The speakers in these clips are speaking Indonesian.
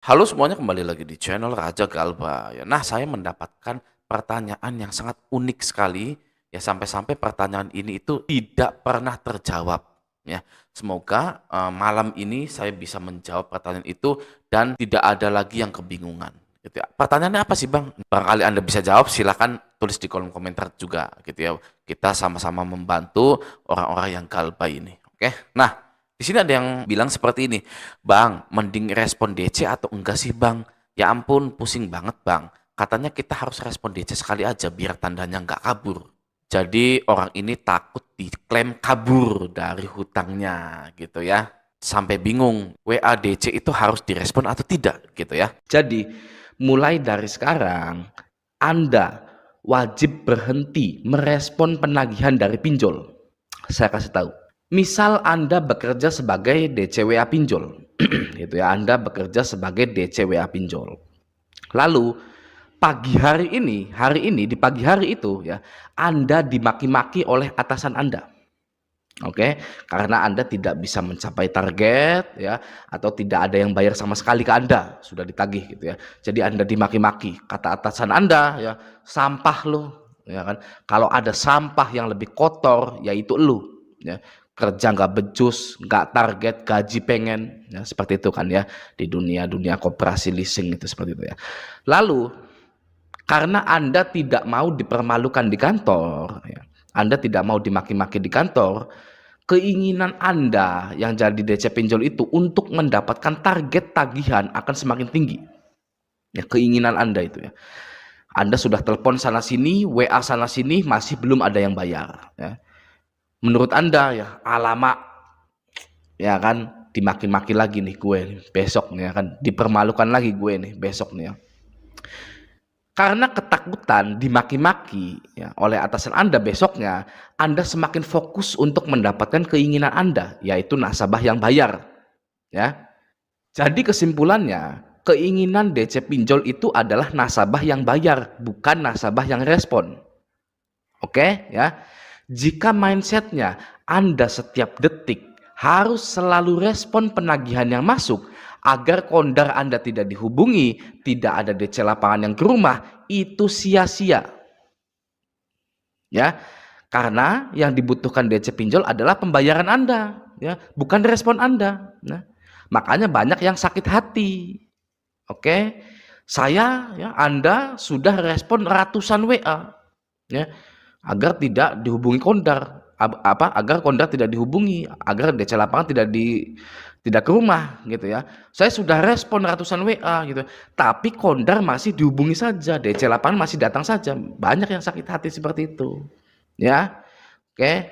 Halo semuanya, kembali lagi di channel Raja Galba ya. Nah, saya mendapatkan pertanyaan yang sangat unik sekali ya, sampai-sampai pertanyaan ini itu tidak pernah terjawab ya. Semoga malam ini saya bisa menjawab pertanyaan itu dan tidak ada lagi yang kebingungan gitu ya. Pertanyaannya apa sih, Bang? Barangkali Anda bisa jawab, silakan tulis di kolom komentar juga gitu ya. Kita sama-sama membantu orang-orang yang Galba ini. Oke. Nah, di sini ada yang bilang seperti ini, Bang, mending respon DC atau enggak sih, Bang? Ya ampun, pusing banget, Bang. Katanya kita harus respon DC sekali aja biar tandanya nggak kabur. Jadi orang ini takut diklaim kabur dari hutangnya gitu ya. Sampai bingung, WA DC itu harus direspon atau tidak gitu ya. Jadi mulai dari sekarang, Anda wajib berhenti merespon penagihan dari pinjol. Saya kasih tahu. Misal Anda bekerja sebagai DCWA pinjol, gitu ya. Anda bekerja sebagai DCWA pinjol. Lalu hari ini di pagi hari itu ya, Anda dimaki-maki oleh atasan Anda. Oke, karena Anda tidak bisa mencapai target ya, atau tidak ada yang bayar sama sekali ke Anda, sudah ditagih gitu ya. Jadi Anda dimaki-maki, kata atasan Anda ya, sampah lo, ya kan. Kalau ada sampah yang lebih kotor, yaitu lu, ya. Kerja nggak becus, nggak target, gaji pengen, ya, seperti itu kan ya, di dunia koperasi leasing itu seperti itu ya. Lalu karena Anda tidak mau dipermalukan di kantor, ya, Anda tidak mau dimaki-maki di kantor, keinginan Anda yang jadi DC pinjol itu untuk mendapatkan target tagihan akan semakin tinggi. Ya, keinginan Anda itu ya. Anda sudah telepon sana sini, WA sana sini, masih belum ada yang bayar. Ya. Menurut Anda ya, alamak, ya kan, dimaki-maki lagi nih gue nih, besok nih ya kan, dipermalukan lagi gue nih besok nih ya. Karena ketakutan dimaki-maki ya, oleh atasan Anda besoknya, Anda semakin fokus untuk mendapatkan keinginan Anda, yaitu nasabah yang bayar. Ya, jadi kesimpulannya, keinginan DC pinjol itu adalah nasabah yang bayar, bukan nasabah yang respon. Oke, ya. Jika mindsetnya Anda setiap detik harus selalu respon penagihan yang masuk agar kondar Anda tidak dihubungi, tidak ada DC lapangan yang ke rumah, itu sia-sia. Ya, karena yang dibutuhkan DC pinjol adalah pembayaran Anda, ya, bukan respon Anda. Nah, makanya banyak yang sakit hati. Oke, saya ya, Anda sudah respon ratusan WA, ya, agar tidak dihubungi kondar, agar kondar tidak dihubungi, agar DC lapangan tidak ke rumah gitu ya. Saya sudah respon ratusan WA gitu, tapi kondar masih dihubungi saja, DC lapangan masih datang saja. Banyak yang sakit hati seperti itu, ya. Oke,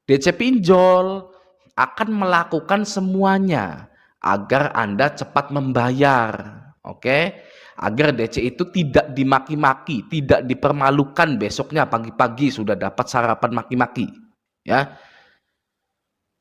DC pinjol akan melakukan semuanya agar Anda cepat membayar. Oke, agar DC itu tidak dimaki-maki, tidak dipermalukan besoknya pagi-pagi sudah dapat sarapan maki-maki. Ya,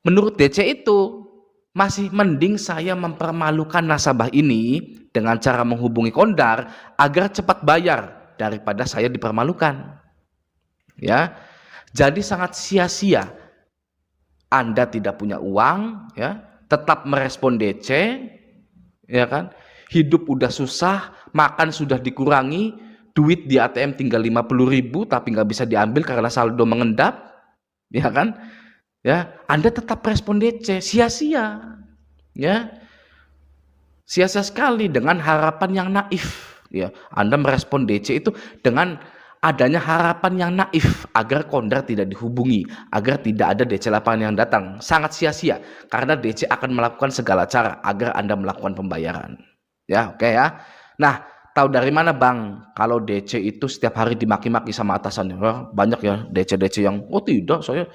menurut DC itu masih mending saya mempermalukan nasabah ini dengan cara menghubungi kondar agar cepat bayar daripada saya dipermalukan. Ya, jadi sangat sia-sia Anda tidak punya uang, ya, tetap merespon DC, ya kan? Hidup udah susah, makan sudah dikurangi, duit di ATM tinggal 50.000 tapi nggak bisa diambil karena saldo mengendap, ya kan? Ya, Anda tetap respon DC, sia-sia, ya, sia-sia sekali dengan harapan yang naif, ya. Anda merespon DC itu dengan adanya harapan yang naif agar kondar tidak dihubungi, agar tidak ada DC lapangan yang datang, sangat sia-sia karena DC akan melakukan segala cara agar Anda melakukan pembayaran. Ya, oke ya. Nah, tahu dari mana, Bang, kalau DC itu setiap hari dimaki-maki sama atasannya? Wah, banyak ya DC-DC yang tidak, saya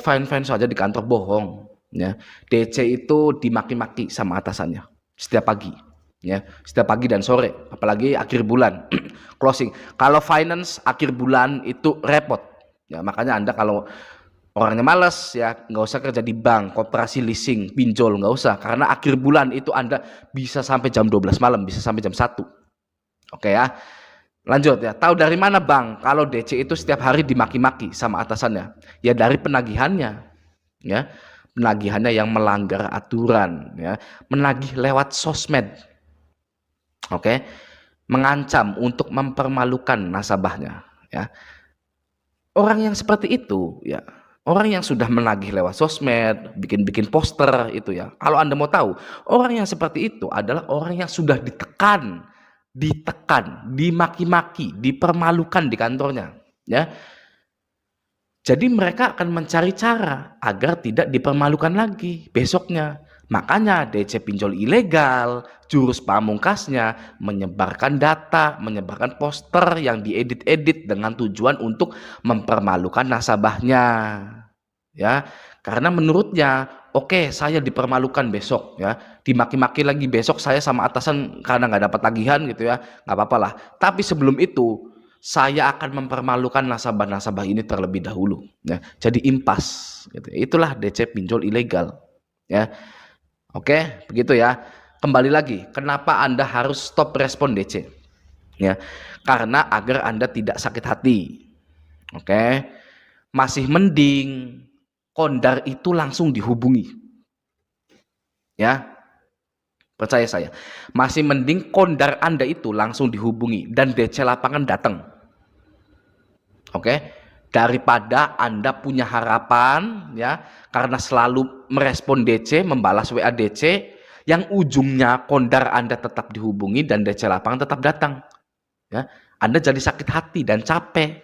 fine-fine saja di kantor, bohong. Ya, DC itu dimaki-maki sama atasannya setiap pagi. Ya, setiap pagi dan sore, apalagi akhir bulan closing. Kalau finance akhir bulan itu repot. Ya, makanya Anda kalau orangnya malas ya nggak usah kerja di bank, koperasi leasing, pinjol, nggak usah, karena akhir bulan itu Anda bisa sampai jam 12 malam, bisa sampai jam 1. Oke ya. Lanjut ya. Tahu dari mana, Bang, kalau DC itu setiap hari dimaki-maki sama atasannya? Ya dari penagihannya, ya. Penagihannya yang melanggar aturan, ya. Menagih lewat sosmed. Oke, mengancam untuk mempermalukan nasabahnya, ya. Orang yang seperti itu, ya, orang yang sudah menagih lewat sosmed, bikin-bikin poster itu ya. Kalau Anda mau tahu, orang yang seperti itu adalah orang yang sudah ditekan, dimaki-maki, dipermalukan di kantornya, ya. Jadi mereka akan mencari cara agar tidak dipermalukan lagi besoknya. Makanya DC pinjol ilegal, jurus pamungkasnya menyebarkan data, menyebarkan poster yang diedit-edit dengan tujuan untuk mempermalukan nasabahnya. Ya, karena menurutnya, oke, saya dipermalukan besok ya, dimaki-maki lagi besok saya sama atasan karena nggak dapat tagihan gitu ya, nggak apa-apa lah. Tapi sebelum itu saya akan mempermalukan nasabah-nasabah ini terlebih dahulu ya. Jadi impas gitu. Itulah DC pinjol ilegal ya. Oke, begitu ya. Kembali lagi, kenapa Anda harus stop respon DC? Ya. Karena agar Anda tidak sakit hati. Oke. Masih mending kondar itu langsung dihubungi. Ya. Percaya saya, masih mending kondar Anda itu langsung dihubungi dan DC lapangan datang. Oke, daripada Anda punya harapan ya, karena selalu merespon DC, membalas WA DC, yang ujungnya kondar Anda tetap dihubungi dan DC lapangan tetap datang. Ya, Anda jadi sakit hati dan capek.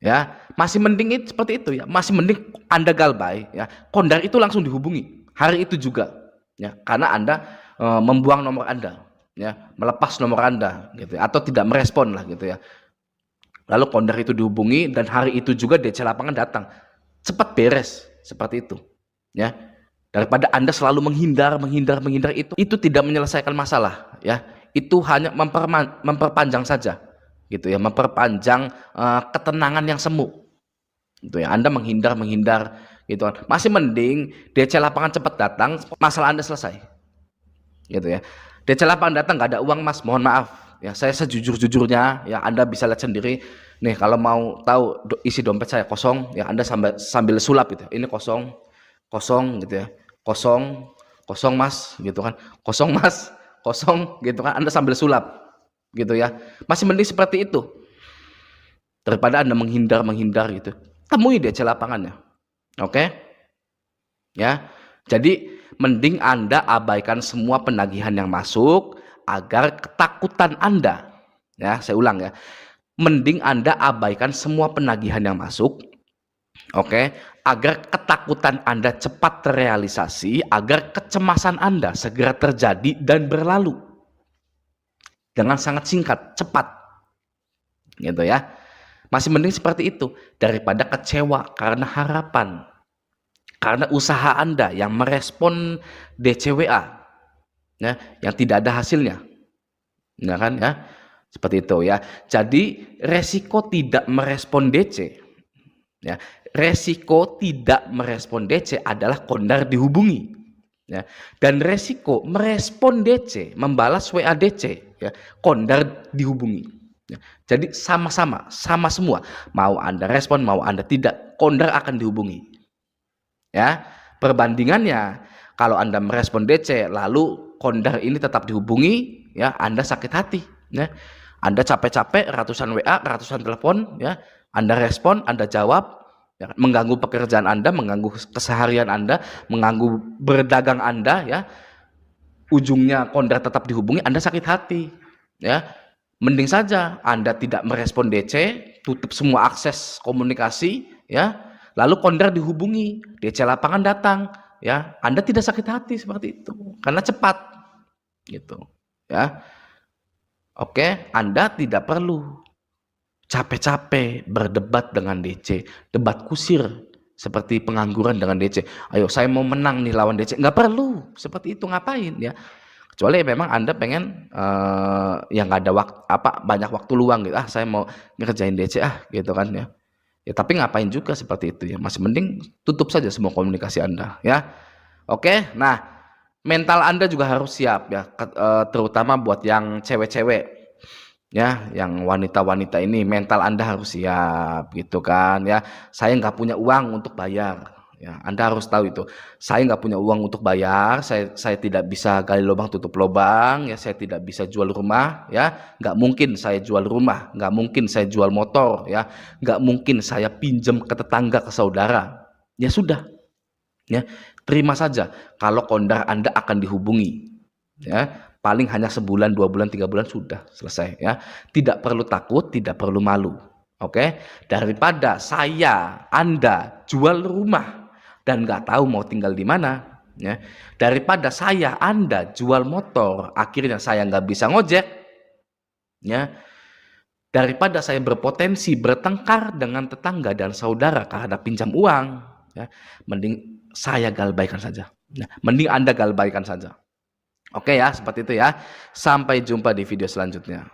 Ya, masih mending seperti itu ya, masih mending Anda galbay ya, kondar itu langsung dihubungi hari itu juga. Ya, karena Anda membuang nomor Anda, ya, melepas nomor Anda, gitu, atau tidak merespon lah, gitu ya. Lalu kondar itu dihubungi dan hari itu juga DC lapangan datang, cepat beres seperti itu, ya. Daripada Anda selalu menghindar itu tidak menyelesaikan masalah, ya. Itu hanya memperpanjang saja, gitu ya, memperpanjang ketenangan yang semu, gitu ya. Anda menghindar, gitu kan. Masih mending DC lapangan cepat datang, masalah Anda selesai, gitu ya. DC lapangan datang, nggak ada uang mas, mohon maaf ya, saya sejujur-jujurnya ya, Anda bisa lihat sendiri nih, kalau mau tahu isi dompet saya kosong ya, Anda sambil sulap gitu, ini kosong gitu ya, kosong mas gitu kan, kosong mas, kosong gitu kan, Anda sambil sulap gitu ya. Masih mending seperti itu daripada Anda menghindar gitu. Temui DC lapangannya. Oke? Ya. Jadi mending Anda abaikan semua penagihan yang masuk agar ketakutan Anda, ya, saya ulang ya. Mending Anda abaikan semua penagihan yang masuk. Oke, agar ketakutan Anda cepat terrealisasi, agar kecemasan Anda segera terjadi dan berlalu dengan sangat singkat, cepat, gitu ya. Masih mending seperti itu daripada kecewa karena harapan, karena usaha Anda yang merespon DCWA, ya, yang tidak ada hasilnya, ya kan ya, seperti itu ya. Jadi resiko tidak merespon DC, ya, resiko tidak merespon DC adalah kondar dihubungi, ya, dan resiko merespon DC, membalas WA DC, ya, kondar dihubungi, ya. Jadi sama semua, mau Anda respon mau Anda tidak, kondar akan dihubungi, ya. Perbandingannya, kalau Anda merespon DC lalu kondar ini tetap dihubungi, ya, Anda sakit hati, ya. Anda capek-capek ratusan WA, ratusan telepon, ya, Anda respon, Anda jawab, ya, mengganggu pekerjaan Anda, mengganggu keseharian Anda, mengganggu berdagang Anda, ya. Ujungnya kondar tetap dihubungi, Anda sakit hati, ya. Mending saja Anda tidak merespon DC, tutup semua akses komunikasi, ya. Lalu kondar dihubungi, DC lapangan datang, ya. Anda tidak sakit hati seperti itu karena cepat, gitu, ya. Oke, Anda tidak perlu capek-capek berdebat dengan DC, debat kusir seperti pengangguran dengan DC. Ayo saya mau menang nih lawan DC, nggak perlu seperti itu, ngapain ya, kecuali memang Anda pengen yang nggak ada banyak waktu luang gitu, saya mau ngerjain DC gitu kan ya. Ya tapi ngapain juga seperti itu ya, masih mending tutup saja semua komunikasi Anda ya. Oke, nah mental Anda juga harus siap ya, terutama buat yang cewek-cewek ya, yang wanita-wanita ini mental Anda harus siap gitu kan ya. Saya nggak punya uang untuk bayar Ya, Anda harus tahu itu. Saya nggak punya uang untuk bayar, saya tidak bisa gali lubang tutup lubang, ya saya tidak bisa jual rumah, ya nggak mungkin saya jual rumah, nggak mungkin saya jual motor, ya nggak mungkin saya pinjam ke tetangga, ke saudara. Ya sudah, ya terima saja. Kalau kondar Anda akan dihubungi, ya paling hanya sebulan, 2 bulan, 3 bulan sudah selesai. Ya tidak perlu takut, tidak perlu malu. Oke, daripada Anda jual rumah dan nggak tahu mau tinggal di mana, ya daripada Anda jual motor akhirnya saya nggak bisa ngojek, ya daripada saya berpotensi bertengkar dengan tetangga dan saudara karena pinjam uang, ya mending saya galbaikan saja, ya, mending Anda galbaikan saja. Oke ya, seperti itu ya. Sampai jumpa di video selanjutnya.